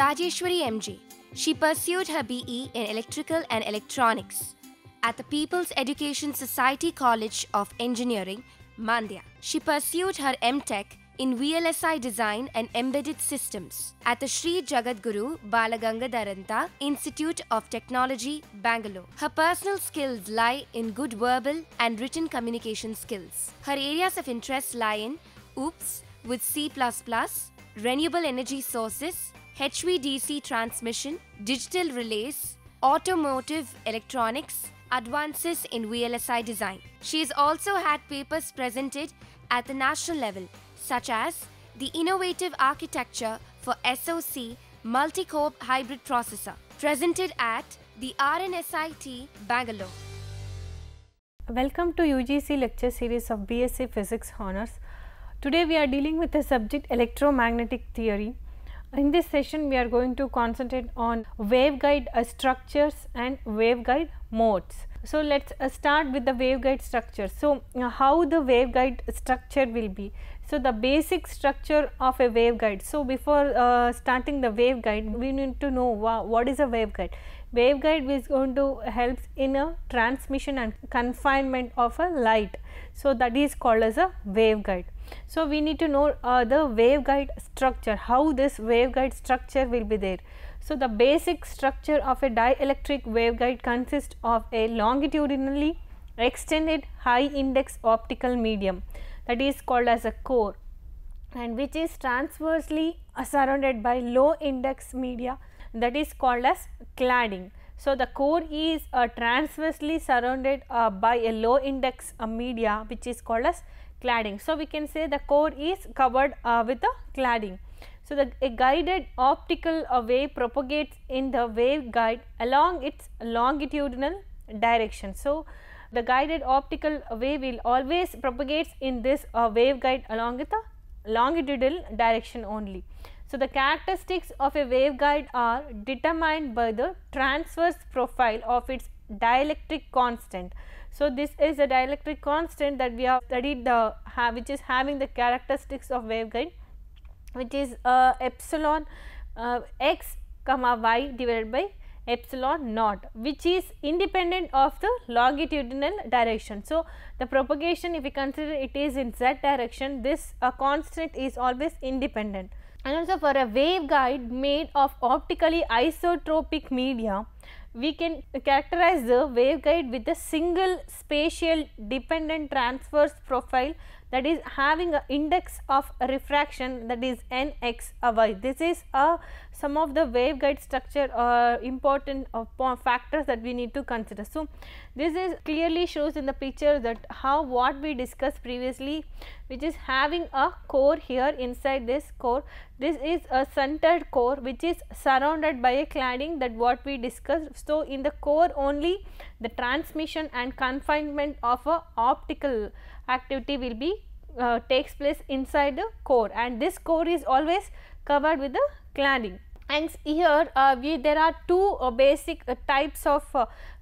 Rajeshwari MJ. She pursued her BE in Electrical and Electronics at the People's Education Society College of Engineering, Mandya. She pursued her MTech in VLSI Design and Embedded Systems at the Sri Jagadguru Balagangadharanta Institute of Technology, Bangalore. Her personal skills lie in good verbal and written communication skills. Her areas of interest lie in OOPS with C++, renewable energy sources, HVDC transmission, digital relays, automotive electronics, advances in VLSI design. She has also had papers presented at the national level, such as the Innovative Architecture for SoC Multi-Core Hybrid Processor, presented at the RNSIT, Bangalore. Welcome to UGC lecture series of BSc Physics Honours. Today we are dealing with the subject electromagnetic theory. In this session we are going to concentrate on waveguide structures and waveguide modes. So let us start with the waveguide structure. So how the waveguide structure will be. So the basic structure of a waveguide. So before starting the waveguide, we need to know what is a waveguide. Waveguide is going to help in a transmission and confinement of a light. So that is called as a waveguide. So we need to know the waveguide structure, how this waveguide structure will be there. So the basic structure of a dielectric waveguide consists of a longitudinally extended high index optical medium, that is called as a core, and which is transversely surrounded by low index media, that is called as cladding. So the core is transversely surrounded by a low index media, which is called as cladding. So we can say the core is covered with a cladding. So a guided optical wave propagates in the waveguide along its longitudinal direction. So the guided optical wave will always propagates in this waveguide along with the longitudinal direction only. So the characteristics of a waveguide are determined by the transverse profile of its dielectric constant. So this is a dielectric constant that we have studied, which is having the characteristics of waveguide, which is epsilon x comma y divided by epsilon naught, which is independent of the longitudinal direction. So the propagation, if we consider it is in z direction, this constant is always independent. And also for a waveguide made of optically isotropic media, we can characterize the waveguide with a single spatial dependent transverse profile, that is having an index of refraction, that is nx y. This is some of the waveguide structure important factors that we need to consider. So this is clearly shows in the picture that how what we discussed previously, which is having a core here. Inside this core, this is a centered core which is surrounded by a cladding, that what we discussed. So in the core only the transmission and confinement of a optical activity will be takes place inside the core, and this core is always covered with the cladding. And here there are two basic types of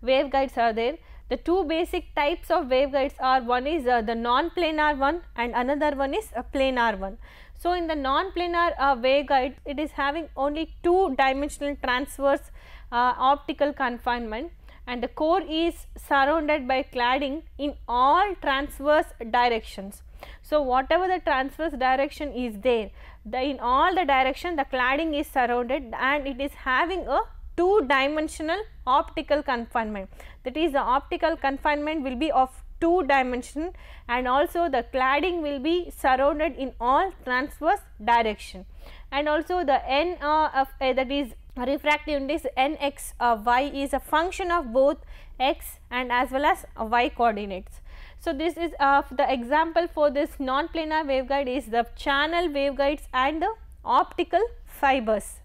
waveguides are there. The two basic types of waveguides are, one is the non-planar one and another one is a planar one. So in the non-planar waveguide, it is having only two dimensional transverse optical confinement, and the core is surrounded by cladding in all transverse directions. So whatever the transverse direction is there, in all the direction the cladding is surrounded, and it is having a two dimensional optical confinement, that is the optical confinement will be of two dimension, and also the cladding will be surrounded in all transverse direction. And also the n of that is refractive index nx y is a function of both x and as well as y coordinates. So this is the example for this non-planar waveguide is the channel waveguides and the optical fibers.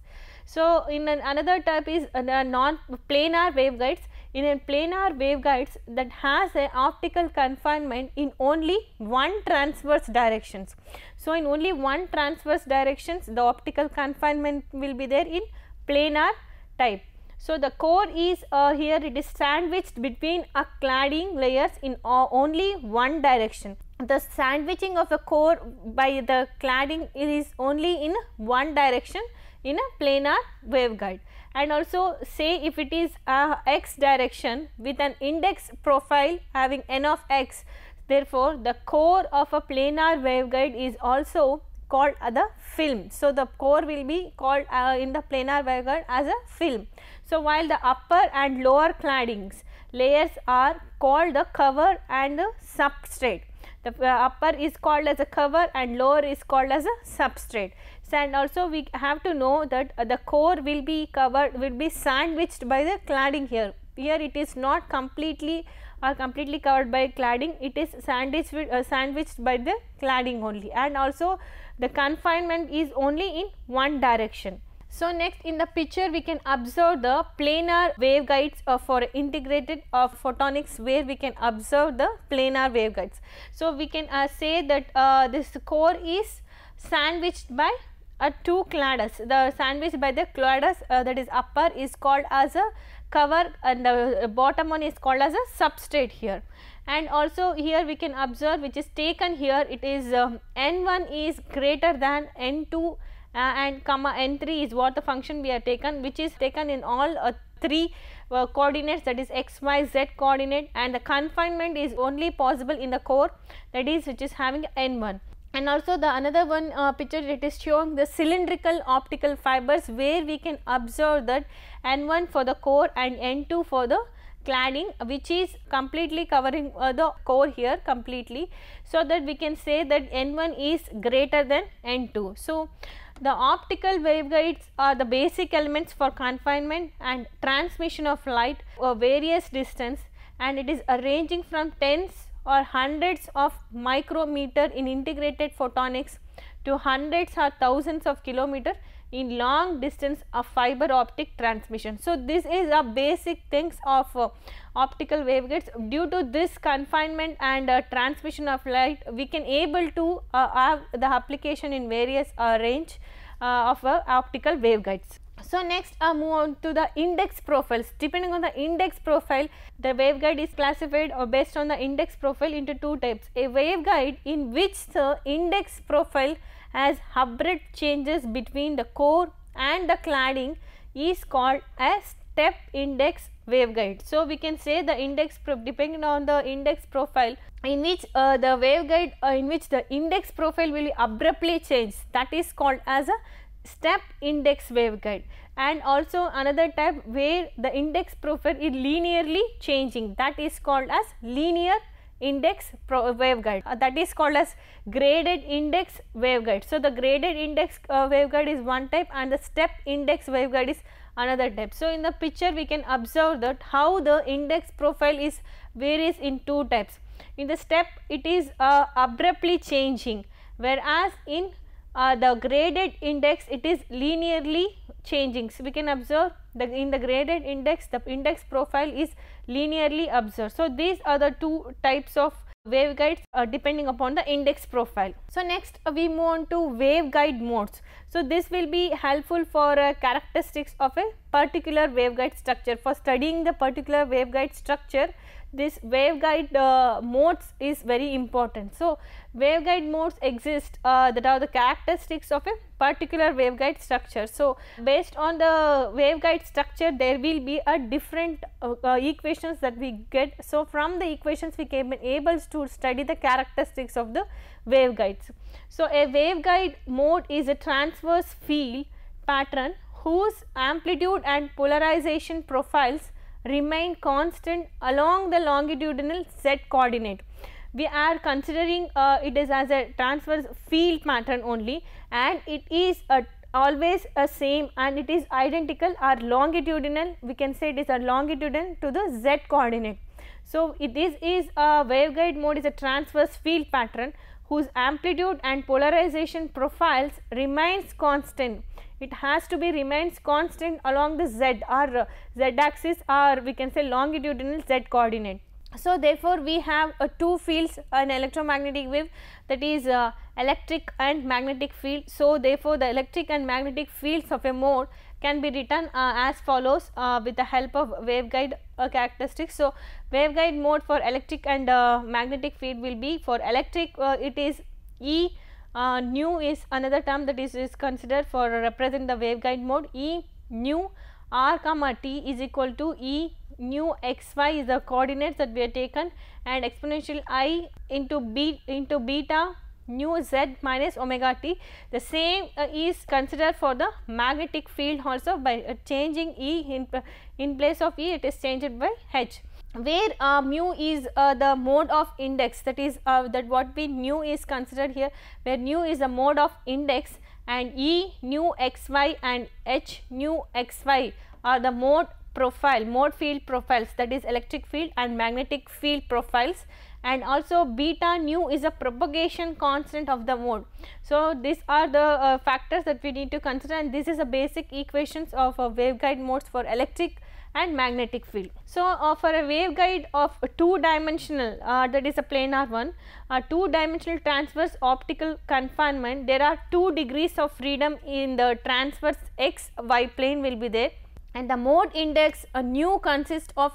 So in another type is the non-planar waveguides. In a planar waveguides that has a optical confinement in only one transverse directions. So in only one transverse directions the optical confinement will be there in planar type. So the core is here, it is sandwiched between a cladding layers in only one direction. The sandwiching of a core by the cladding is only in one direction in a planar waveguide. And also say if it is x direction with an index profile having n of x, therefore the core of a planar waveguide is also called the film. So the core will be called in the planar waveguide as a film. So while the upper and lower claddings layers are called the cover and the substrate. The upper is called as a cover and lower is called as a substrate. So and also we have to know that the core will be covered, will be sandwiched by the cladding here. Here it is not completely covered by cladding, it is sandwiched by the cladding only, and also the confinement is only in one direction. So next in the picture we can observe the planar waveguides for integrated photonics, where we can observe the planar waveguides. So we can say that this core is sandwiched by two cladders. The sandwiched by the cladders, that is upper is called as a cover and the bottom one is called as a substrate here. And also here we can observe, which is taken here, it is n1 is greater than n2 and comma n3 is what the function we are taken, which is taken in all three coordinates, that is x, y, z coordinate, and the confinement is only possible in the core, that is which is having n1. And also the another one picture, it is showing the cylindrical optical fibers, where we can observe that n1 for the core and n2 for the cladding, which is completely covering the core here completely, so that we can say that n1 is greater than n2. So the optical waveguides are the basic elements for confinement and transmission of light over various distance, and it is ranging from tens or hundreds of micrometer in integrated photonics to hundreds or thousands of kilometer in long distance of fiber optic transmission. So this is a basic things of optical waveguides. Due to this confinement and transmission of light, we can able to have the application in various range of optical waveguides. So next move on to the index profiles. Depending on the index profile, the waveguide is classified or based on the index profile into two types. A waveguide in which the index profile has abrupt changes between the core and the cladding is called as step index waveguide. So we can say the index depending on the index profile in which the waveguide in which the index profile will abruptly change, that is called as a step index waveguide. And also another type where the index profile is linearly changing, that is called as linear index waveguide, that is called as graded index waveguide. So the graded index waveguide is one type and the step index waveguide is another type. So in the picture we can observe that how the index profile is varies in two types. In the step it is abruptly changing, whereas in the graded index it is linearly changing. So we can observe that in the graded index the index profile is linearly observed. So these are the two types of waveguides depending upon the index profile. So next we move on to waveguide modes. So this will be helpful for characteristics of a particular waveguide structure. For studying the particular waveguide structure, this waveguide modes is very important. So waveguide modes exist that are the characteristics of a particular waveguide structure. So based on the waveguide structure there will be a different equations that we get. So from the equations we can be able to study the characteristics of the waveguides. So a waveguide mode is a transverse field pattern whose amplitude and polarization profiles remain constant along the longitudinal z coordinate. We are considering it is as a transverse field pattern only, and it is always a same and it is identical or longitudinal, we can say it is a longitudinal to the z coordinate. So this is a waveguide mode is a transverse field pattern whose amplitude and polarization profiles remains constant. It has to be remains constant along the z or z axis, or we can say longitudinal z coordinate. So therefore we have two fields, an electromagnetic wave, that is electric and magnetic field. So therefore the electric and magnetic fields of a mode can be written as follows with the help of waveguide characteristics. So waveguide mode for electric and magnetic field will be, for electric it is E Nu is another term that is considered for represent the waveguide mode. E nu r comma t is equal to E nu x y is the coordinates that we have taken, and exponential I into beta nu z minus omega t. The same is considered for the magnetic field also. By changing E in place of E, it is changed by H, where mu is the mode of index, that is that what we nu is considered here, where nu is the mode of index, and E nu x y and H nu x y are the mode field profiles, that is electric field and magnetic field profiles, and also beta nu is a propagation constant of the mode. So, these are the factors that we need to consider, and this is the basic equations of waveguide modes for electric and magnetic field. So, for a waveguide of 2-dimensional that is a planar one, 2-dimensional transverse optical confinement, there are 2 degrees of freedom in the transverse x y plane will be there, and the mode index nu consists of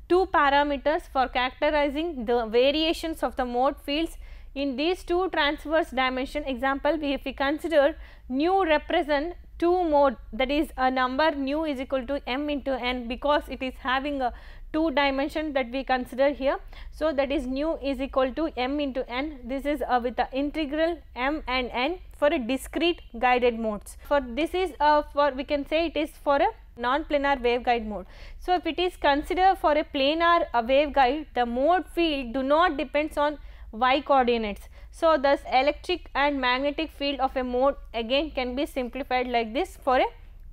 2 parameters for characterizing the variations of the mode fields in these 2 transverse dimension. Example, if we consider nu represent 2 mode, that is a number nu is equal to m into n, because it is having a 2 dimension that we consider here. So, that is nu is equal to m into n. This is with the integral m and n for a discrete guided modes. For this is for, we can say it is for a non-planar waveguide mode. So, if it is considered for a planar waveguide, the mode field do not depends on y coordinates. So, thus electric and magnetic field of a mode again can be simplified like this for a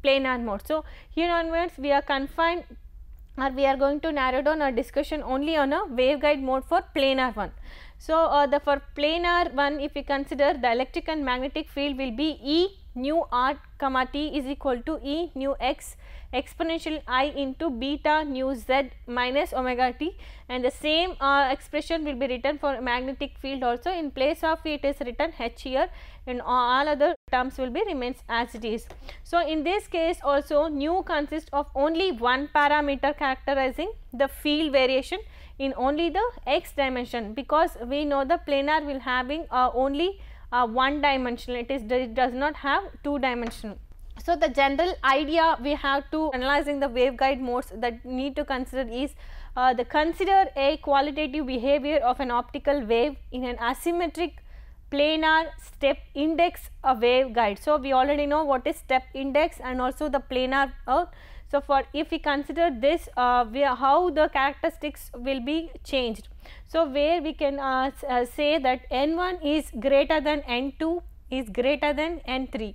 planar mode. So, here onwards we are confined, or we are going to narrow down our discussion only on a waveguide mode for planar one. So, for planar one, if we consider, the electric and magnetic field will be E nu r comma t is equal to E nu x exponential I into beta nu z minus omega t, and the same expression will be written for magnetic field also. In place of it is written H here, and all other terms will be remains as it is. So, in this case also nu consists of only one parameter characterizing the field variation in only the x dimension, because we know the planar will having only one dimensional, it does not have 2 dimensional. So, the general idea we have to analyzing the waveguide modes that need to consider is consider a qualitative behavior of an optical wave in an asymmetric planar step index waveguide. So, we already know what is step index and also the planar out. So, for if we consider this how the characteristics will be changed. So, where we can say that n1 is greater than n2 is greater than n3.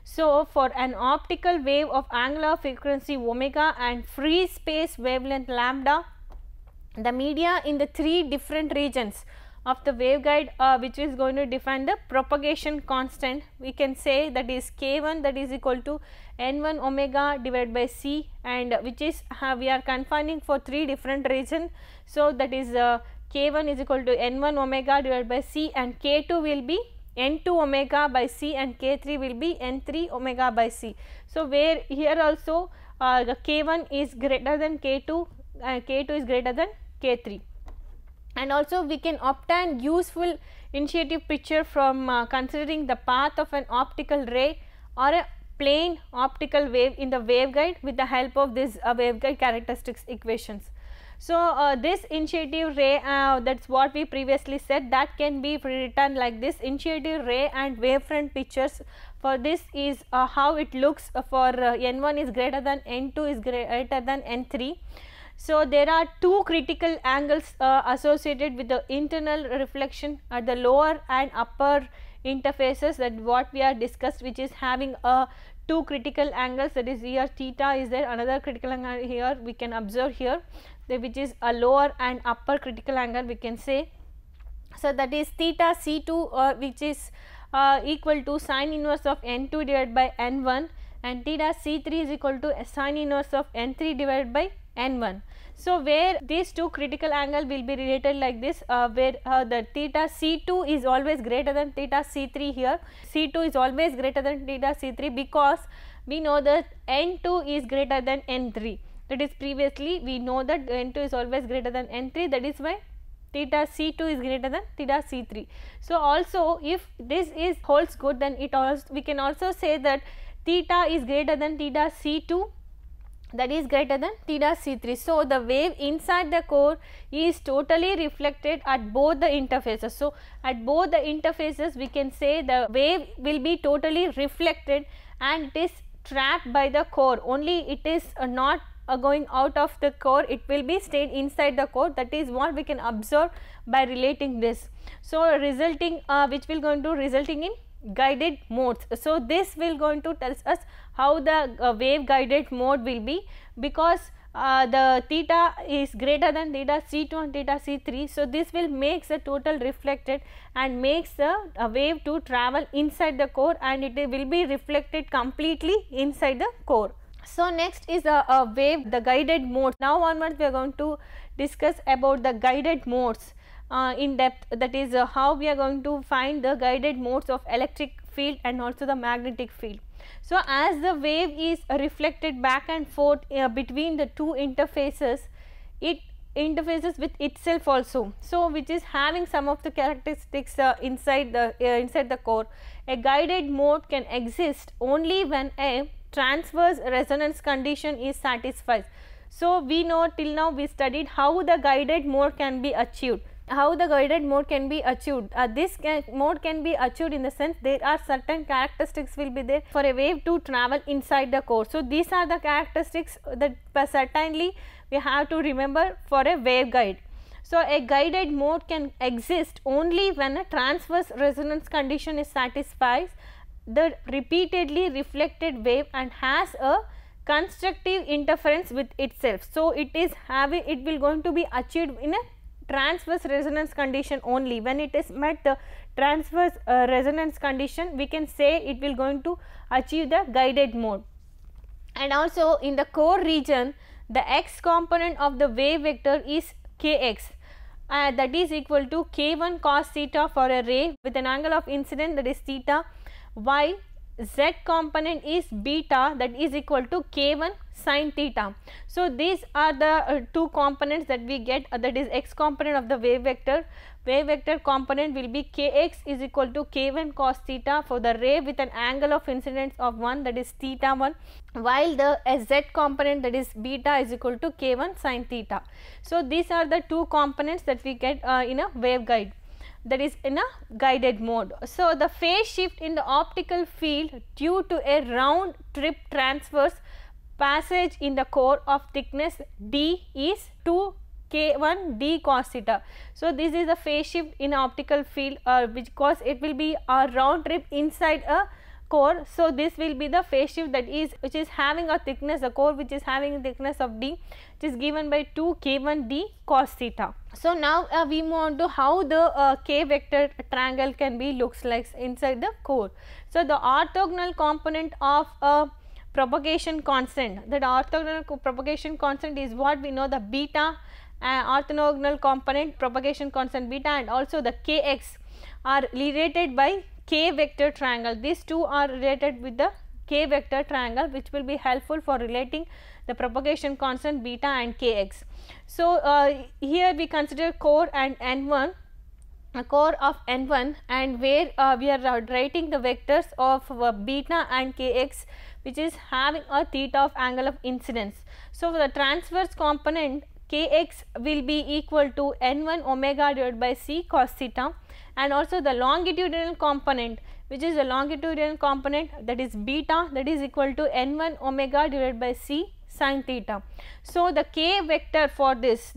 So, for an optical wave of angular frequency omega and free space wavelength lambda, the media in the 3 different regions of the waveguide which is going to define the propagation constant, we can say that is k1, that is equal to n1 omega divided by c, and which is we are confining for 3 different regions. So, that is k1 is equal to n1 omega divided by c, and k2 will be n2 omega by c, and k3 will be n3 omega by c. So, where here also the k1 is greater than k2 and k2 is greater than k3. And also we can obtain useful initiative picture from considering the path of an optical ray or a plane optical wave in the waveguide with the help of this waveguide characteristics equations. So, this initiative ray that is what we previously said, that can be written like this: initiative ray and wavefront pictures. For this is how it looks for n1 is greater than n2 is greater than n3. So, there are 2 critical angles associated with the internal reflection at the lower and upper interfaces, that what we are discussed, which is having 2 critical angles, that is here theta is there, another critical angle here we can observe here, which is a lower and upper critical angle we can say. So, that is theta c2 which is equal to sine inverse of n2 divided by n1, and theta c3 is equal to sine inverse of n3 divided by n1. So, where these 2 critical angle will be related like this, where the theta c2 is always greater than theta c3 here, c2 is always greater than theta c3, because we know that n2 is greater than n3, that is previously we know that n2 is always greater than n3, that is why theta C2 is greater than theta C3. So, also if this is holds good, then it also we can also say that theta is greater than theta C2, that is greater than theta C3. So, the wave inside the core is totally reflected at both the interfaces. So, at both the interfaces we can say the wave will be totally reflected and it is trapped by the core, only it is not going out of the core, it will be stayed inside the core. That is what we can observe by relating this. So, resulting which will going to resulting in guided modes. So, this will going to tells us how the wave guided mode will be, because the theta is greater than theta C2 and theta C3. So, this will makes the total reflected and makes the wave to travel inside the core and it will be reflected completely inside the core. So, next is a wave, the guided mode. Now onwards we are going to discuss about the guided modes in depth, that is how we are going to find the guided modes of electric field and also the magnetic field. So, as the wave is reflected back and forth between the two interfaces, it interfaces with itself also. So, which is having some of the characteristics inside the core. A guided mode can exist only when a transverse resonance condition is satisfied. So, we know till now we studied how the guided mode can be achieved. How the guided mode can be achieved? This mode can be achieved in the sense there are certain characteristics will be there for a wave to travel inside the core. So, these are the characteristics that certainly we have to remember for a waveguide. So, a guided mode can exist only when a transverse resonance condition is satisfied, the repeatedly reflected wave and has a constructive interference with itself. So, it will going to be achieved in a transverse resonance condition only. When it is met the transverse resonance condition, we can say it will going to achieve the guided mode. And also in the core region, the x component of the wave vector is kx, that is equal to k1 cos theta for a ray with an angle of incidence that is theta, while z component is beta, that is equal to k1 sin theta. So, these are the two components that we get, that is x component of the wave vector. Wave vector component will be kx is equal to k1 cos theta for the ray with an angle of incidence of 1, that is theta 1, while the z component, that is beta, is equal to k1 sin theta. So, these are the two components that we get in a waveguide, that is in a guided mode. So, the phase shift in the optical field due to a round trip transverse passage in the core of thickness d is 2 k1 d cos theta. So, this is the phase shift in optical field because it will be a round trip inside a core. So, this will be the phase shift that is which is having a thickness, a core which is having a thickness of d, which is given by 2 k1 d cos theta. So, now we move on to how the k vector triangle can be looks like inside the core. So, the orthogonal component of a propagation constant, that orthogonal propagation constant is what we know, the beta orthogonal component propagation constant beta and also the kx are related by k vector triangle. These two are related with the k vector triangle, which will be helpful for relating the propagation constant beta and kx. So, here we consider core and n1, a core of n1, and where we are writing the vectors of beta and kx, which is having a theta of angle of incidence. So, for the transverse component, kx will be equal to n1 omega divided by c cos theta, and also the longitudinal component, which is the longitudinal component, that is beta, that is equal to n1 omega divided by c sin theta. So, the k vector for this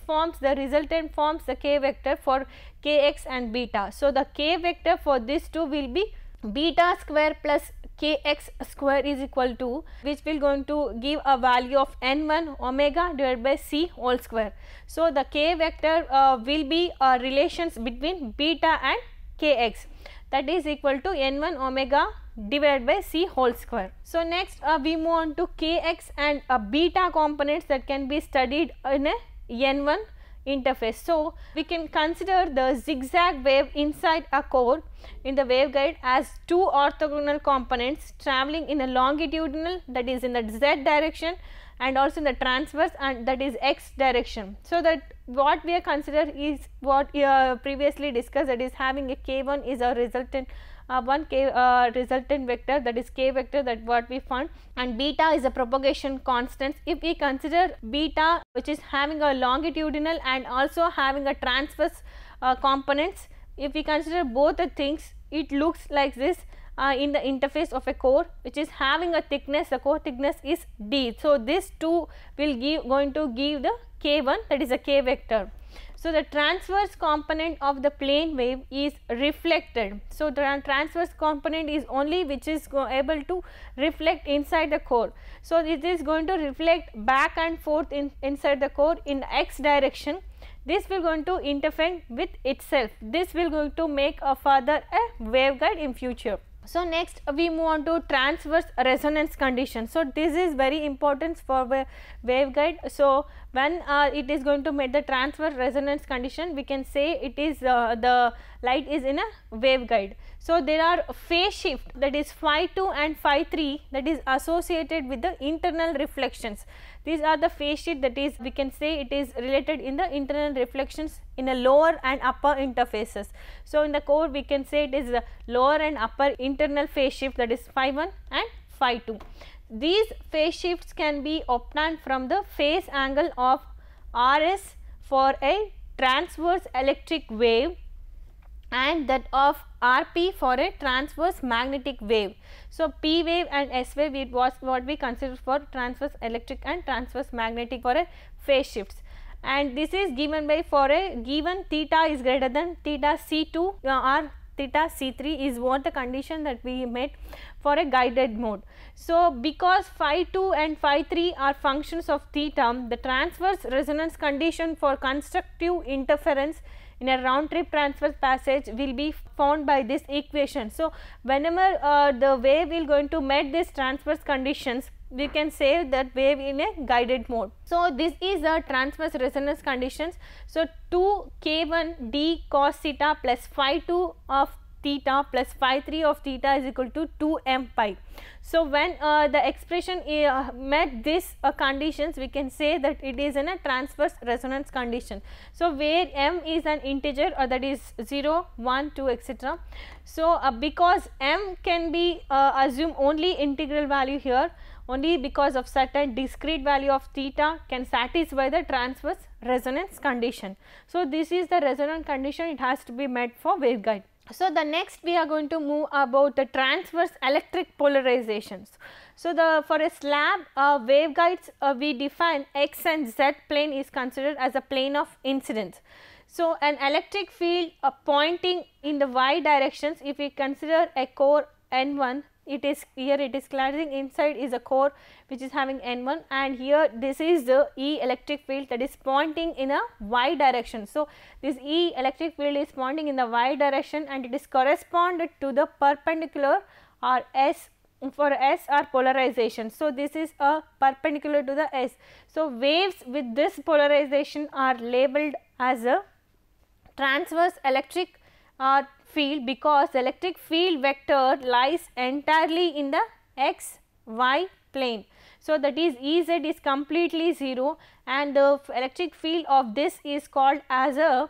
forms the resultant forms the k vector for kx and beta. So, the k vector for this two will be beta square plus kx square is equal to, which will going to give a value of n1 omega divided by c whole square. So, the k vector will be relations between beta and kx, that is equal to n1 omega divided by c whole square. So, next we move on to kx and beta components that can be studied in a n1 interface. So, we can consider the zigzag wave inside a core in the waveguide as two orthogonal components traveling in a longitudinal, that is in the z direction, and also in the transverse, and that is x direction. So that what we are consider is what previously discussed, that is having a k1 is a resultant one k resultant vector, that is k vector, that what we found, and beta is a propagation constant. If we consider beta, which is having a longitudinal and also having a transverse components, if we consider both the things, it looks like this in the interface of a core, which is having a thickness, the core thickness is d. So this two will going to give the k1, that is a k vector. So the transverse component of the plane wave is reflected. So the transverse component is only which is able to reflect inside the core. So it is going to reflect back and forth inside the core in x direction. This will going to interfere with itself. This will going to make a further a waveguide in future. So next we move on to transverse resonance condition. So this is very important for waveguide. So when it is going to make the transverse resonance condition, we can say it is the light is in a waveguide. So there are phase shift, that is phi 2 and phi 3, that is associated with the internal reflections. These are the phase shift, that is we can say it is related in the internal reflections in a lower and upper interfaces. So in the core we can say it is the lower and upper internal phase shift, that is phi 1 and phi 2. These phase shifts can be obtained from the phase angle of RS for a transverse electric wave and that of RP for a transverse magnetic wave. So P wave and S wave, it was what we consider for transverse electric and transverse magnetic for a phase shifts, and this is given by for a given theta is greater than theta C2 or theta C3 is what the condition that we made for a guided mode. So because phi 2 and phi 3 are functions of theta, the transverse resonance condition for constructive interference in a round trip transverse passage will be found by this equation. So whenever the wave will going to meet these transverse conditions, we can say that wave in a guided mode. So this is the transverse resonance conditions. So 2 k1 d cos theta plus phi 2 of theta plus phi 3 of theta is equal to 2 m pi. So when the expression met this conditions, we can say that it is in a transverse resonance condition. So where m is an integer, or that is 0, 1, 2, etc. So because m can be assume only integral value here, only because of certain discrete value of theta can satisfy the transverse resonance condition. So this is the resonance condition, it has to be met for waveguide. So the next we are going to move about the transverse electric polarizations. So the for a slab waveguides we define x and z plane is considered as a plane of incidence. So an electric field pointing in the y directions, if we consider a core N1, it is here it is classing inside is a core which is having N1, and here this is the E electric field that is pointing in a y direction. So this E electric field is pointing in the y direction and it is corresponded to the perpendicular or S, for S or polarization. So this is a perpendicular to the S. So waves with this polarization are labeled as a transverse electric field because the electric field vector lies entirely in the x y plane. So that is Ez is completely 0 and the electric field of this is called as a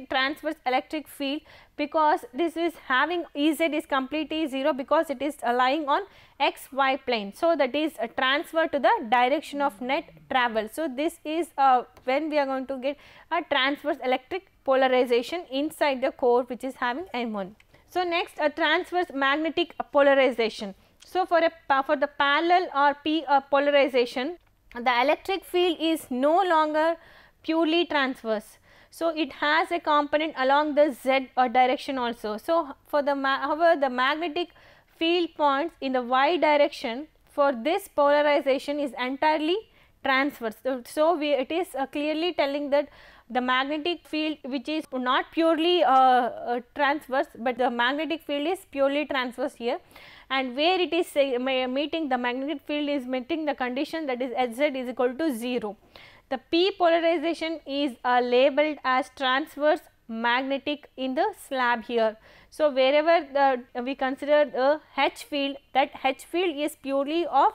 transverse electric field because this is having Ez is completely 0 because it is lying on x y plane. So that is a transfer to the direction of net travel. So this is when we are going to get a transverse electric polarization inside the core which is having N1. So next a transverse magnetic polarization. So for the parallel or P polarization, the electric field is no longer purely transverse. So it has a component along the z direction also. So for the however the magnetic field points in the y direction for this polarization is entirely transverse. So it is clearly telling that the magnetic field which is not purely transverse, but the magnetic field is purely transverse here, and where it is meeting the magnetic field is meeting the condition that is Hz is equal to 0. The P polarization is labeled as transverse magnetic in the slab here. So wherever we consider the H field, that H field is purely of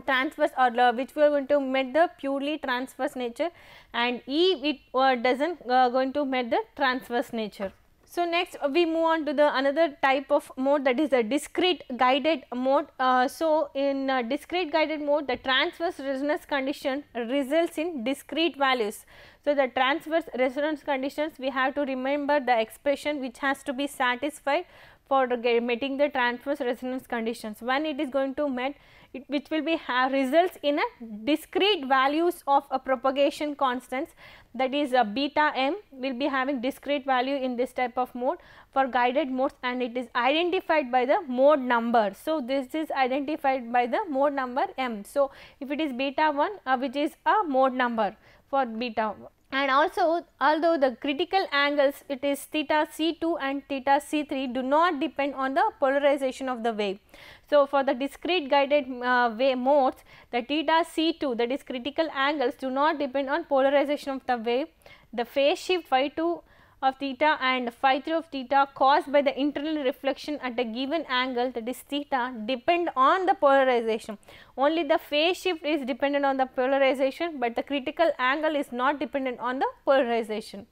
transverse, or which we are going to met the purely transverse nature, and E it doesn't going to met the transverse nature. So, next we move on to the another type of mode, that is the discrete guided mode. So, in discrete guided mode, the transverse resonance condition results in discrete values. So, the transverse resonance conditions, we have to remember the expression which has to be satisfied for meeting the transverse resonance conditions. When it is going to met, it which will be results in a discrete values of a propagation constants, that is beta m will be having discrete value in this type of mode for guided modes, and it is identified by the mode number. So, this is identified by the mode number m. So, if it is beta 1 which is a mode number for beta 1. And also, although the critical angles, it is theta C2 and theta C3 do not depend on the polarization of the wave. So, for the discrete guided wave modes, the theta C2, that is critical angles, do not depend on polarization of the wave. The phase shift phi 2 of theta and phi 3 of theta caused by the internal reflection at a given angle, that is theta, depend on the polarization. Only the phase shift is dependent on the polarization, but the critical angle is not dependent on the polarization.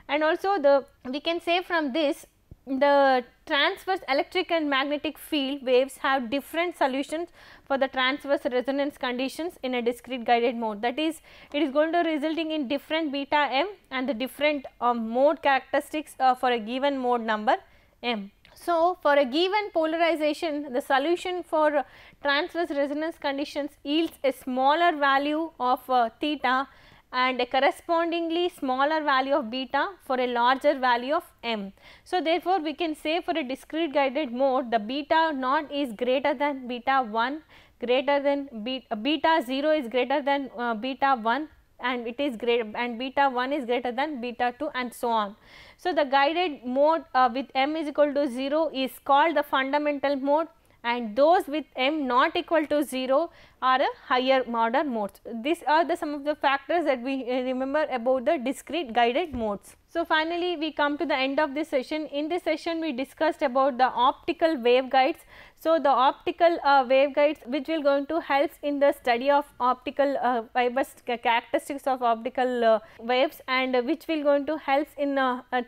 And also we can say from this, the transverse electric and magnetic field waves have different solutions for the transverse resonance conditions in a discrete guided mode. That is, it is going to resulting in different beta m and the different mode characteristics for a given mode number m. So, for a given polarization, the solution for transverse resonance conditions yields a smaller value of theta and a correspondingly smaller value of beta for a larger value of m. So, therefore, we can say for a discrete guided mode, the beta naught is greater than beta 1, greater than beta 0 is greater than beta 1, and it is greater, and beta 1 is greater than beta 2, and so on. So, the guided mode with m is equal to 0 is called the fundamental mode, and those with m not equal to 0 are a higher order modes. These are the some of the factors that we remember about the discrete guided modes. So, finally, we come to the end of this session. In this session, we discussed about the optical waveguides. So, the optical waveguides which will going to help in the study of optical fibers, characteristics of optical waves, and which will going to help in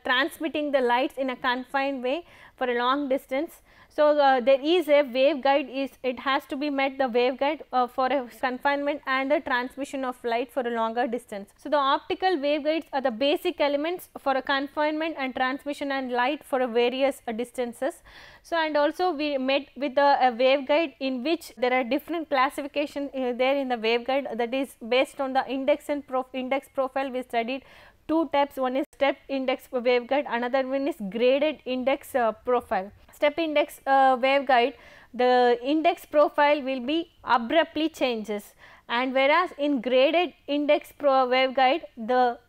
transmitting the lights in a confined way for a long distance. So, there is a waveguide, it has to be met the waveguide for a confinement and the transmission of light for a longer distance. So, the optical waveguides are the basic elements for a confinement and transmission and light for a various distances. So, and also we met with a waveguide in which there are different classification there in the waveguide, that is based on the index and index profile. We studied two types, one is step index waveguide, another one is graded index profile. Step index waveguide, the index profile will be abruptly changes, and whereas in graded index waveguide, the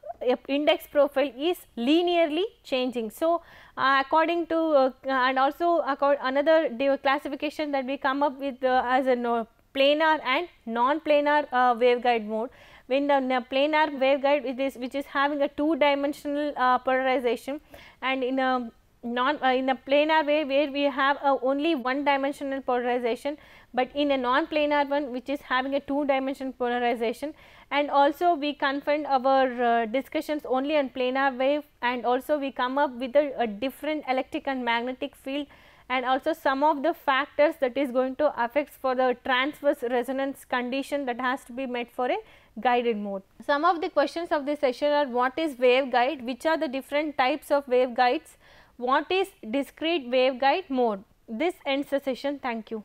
index profile is linearly changing. So, according to and also another classification that we come up with as a planar and non-planar waveguide mode. When the planar waveguide which is having a two-dimensional polarization, and in a in a planar way where we have only one dimensional polarization, but in a non-planar one which is having a two-dimensional polarization. And also we confine our discussions only on planar wave, and also we come up with a different electric and magnetic field, and also some of the factors that is going to affect for the transverse resonance condition that has to be met for a guided mode. Some of the questions of this session are: what is waveguide, which are the different types of waveguides, what is discrete waveguide mode. This ends the session. Thank you.